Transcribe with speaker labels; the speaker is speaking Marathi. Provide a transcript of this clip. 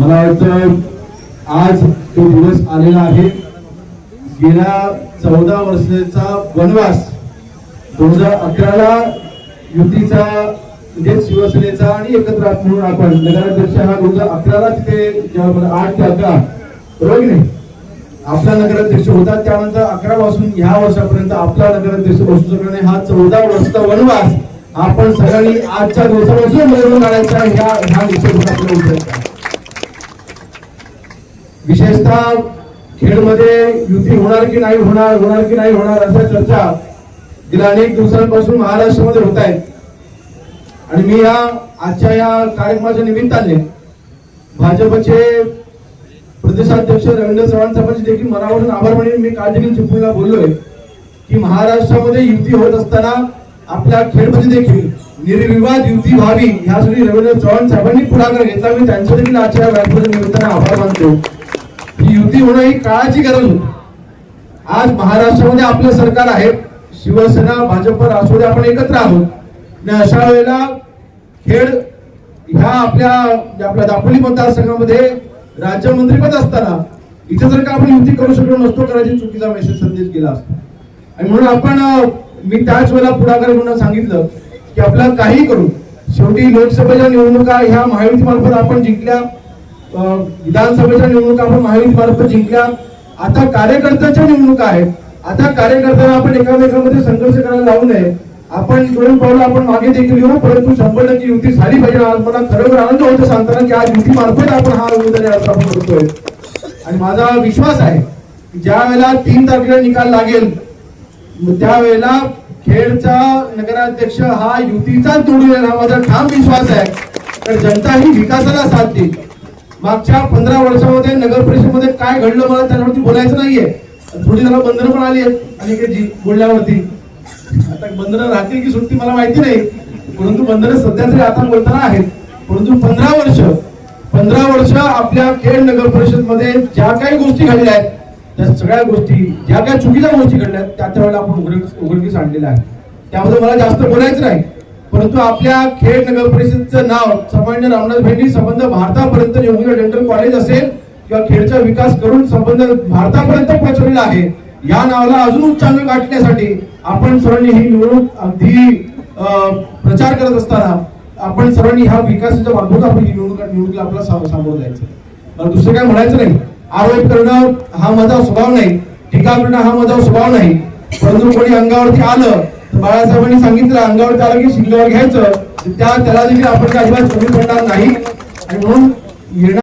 Speaker 1: मला वाटतं आज तो दिवस आलेला आहे। गेल्या 14 वर्षाचा वनवास 2011ला युतीचा म्हणजे शिवसेनेचा आणि एकत्र म्हणून आपण नगराध्यक्ष हा 2011ला तिथे 8 ते 11 बरोबर नाही आपला नगराध्यक्ष होता। त्यानंतर 11 पासून ह्या वर्षापर्यंत आपला नगराध्यक्ष बसू शकणे हा 14 वर्षाचा वनवास आपण सगळ्यांनी आजच्या दिवसापासून मिळवून काढायचा ह्या विषयावर आपल्याला उतरायचा। विशेषतः खेडमध्ये युती होणार की नाही होणार अशा चर्चा गेल्या अनेक दिवसांपासून महाराष्ट्रामध्ये होत आहेत आणि मी आजच्या या कार्यक्रमाच्या निमित्ताने भाजपचे प्रदेशाध्यक्ष रवींद्र चव्हाण साहेबांचे देखील मनावरून आभार मानून मी काल देखील चिपळूणला बोललोय की महाराष्ट्रामध्ये युती होत असताना आपल्या खेडमध्ये देखील निर्विवाद युती व्हावी यासाठी रवींद्र चव्हाण साहेबांनी पुढाकार घेतला। मी त्यांच्या देखील आजच्या व्यासपीठाच्या निमित्ताने आभार मानतो। ही युती होणं ही काळाची गरज होती। आज महाराष्ट्रामध्ये आपलं सरकार आहे, शिवसेना भाजप राष्ट्रवादी आपण एकत्र आहोत आणि अशा वेळेला खेड ह्या आपल्या दापोली मतदारसंघामध्ये राज्यमंत्रीपद असताना इथे जर का आपण युती करू शकलो नसतो करायची चुकीचा मेसेज संदेश गेला असतो आणि म्हणून आपण मी त्याच वेळेला पुढाकार घेऊन सांगितलं की आपल्याला काही करू शेवटी लोकसभेच्या निवडणुका ह्या महायुती मार्फत आपण जिंकल्या, विधानसभेच्या निवडणुका आपण महायुती मार्फत जिंकल्या। आता कार्यकर्त्यांच्या निवडणुका आहेत। आता कार्यकर्त्यांना आपण एकामेकांमध्ये संघर्ष करायला लावू नये। आपण 2 पावलं आपण मागे देखील येऊ, परंतु 100% युती झाली पाहिजे। आज मला खरोखर आनंद होतो सांगताना की आज युती मार्फत आपण हा उमेदवारी अर्ज आपण करतोय आणि माझा विश्वास आहे की ज्या वेळेला 3 तारखेला निकाल लागेल त्यावेळेला खेडचा नगराध्यक्ष हा युतीचा निवडून येणार माझा ठाम विश्वास आहे। तर जनता ही विकासाला साथ देईल। मागच्या 15 वर्षामध्ये नगर परिषदेमध्ये काय घडलं मला त्यावरती बोलायचं नाहीये। थोडी जरा बंधनं पण आली आहेत आणि बोलण्यावरती आता बंधनं राहतील की सुट्टी मला माहिती नाही, परंतु बंधनं सध्या तरी आता बोलताना आहेत। परंतु 15 वर्ष आपल्या खेड नगर परिषद मध्ये ज्या काही गोष्टी घडल्या आहेत त्या सगळ्या गोष्टी ज्या काही चुकीच्या गोष्टी घडल्या त्या वेळेला आपण उघडकीस आणलेल्या आहेत। त्यामध्ये मला जास्त बोलायचं नाही, परंतु आपल्या खेड नगर परिषदचं नाव सामान्य रामनाथ भाईंनी संबंध भारतापर्यंत योग्य डेंटल कॉलेज असेल किंवा खेडचा विकास करून संबंध भारतापर्यंत पोहोचलेला आहे। या नावाला अजून उच्चांक गाठण्यासाठी आपण सर्वांनी ही निवडणूक अगदी प्रचार करत असताना आपण सर्वांनी ह्या विकासाच्या मार्फत आपण ही निवडणुकीला आपल्याला सामोरं जायचं। मला दुसरं काय म्हणायचं नाही। आरोप करणं हा माझा स्वभाव नाही, टीका करणं हा माझा स्वभाव नाही, परंतु कोणी अंगावरती आलं तर बाळासाहेबांनी सांगितलं अंगावरती आलं की शिंगावर घ्यायचं, त्याला देखील आपण अजिबात कमी पडणार नाही आणि म्हणून